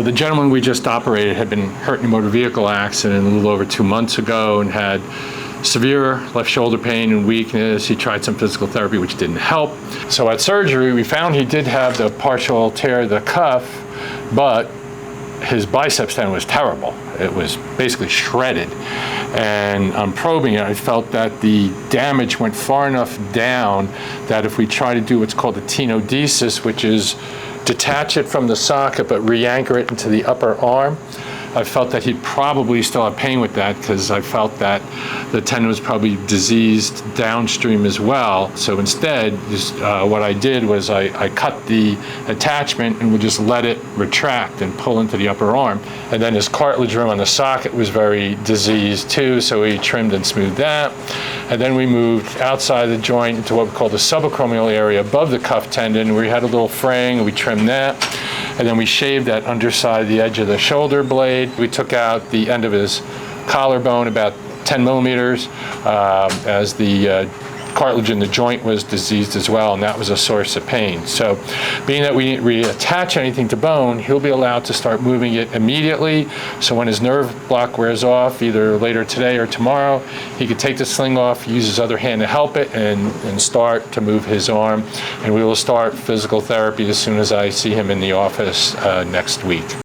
The gentleman we just operated had been hurt in a motor vehicle accident a little over 2 months ago and had severe left shoulder pain and weakness. He tried some physical therapy, which didn't help. So at surgery, we found he did have the partial tear of the cuff, but his biceps tendon was terrible. It was basically shredded. And on probing it, I felt that the damage went far enough down that if we try to do what's called a tenodesis, which is detach it from the socket but re-anchor it into the upper arm, I felt that he'd probably still have pain with that because I felt that the tendon was probably diseased downstream as well. So instead, what I did was I cut the attachment and would just let it retract and pull into the upper arm. And then his cartilage rim on the socket was very diseased too, so we trimmed and smoothed that. And then we moved outside the joint into what we call the subacromial area above the cuff tendon. We had a little fraying and we trimmed that. And then we shaved that underside of the edge of the shoulder blade. We took out the end of his collarbone about 10 millimeters as the cartilage in the joint was diseased as well, and that was a source of pain. So being that we didn't reattach anything to bone, he'll be allowed to start moving it immediately. So when his nerve block wears off, either later today or tomorrow, he could take the sling off, use his other hand to help it, and start to move his arm. And we will start physical therapy as soon as I see him in the office next week.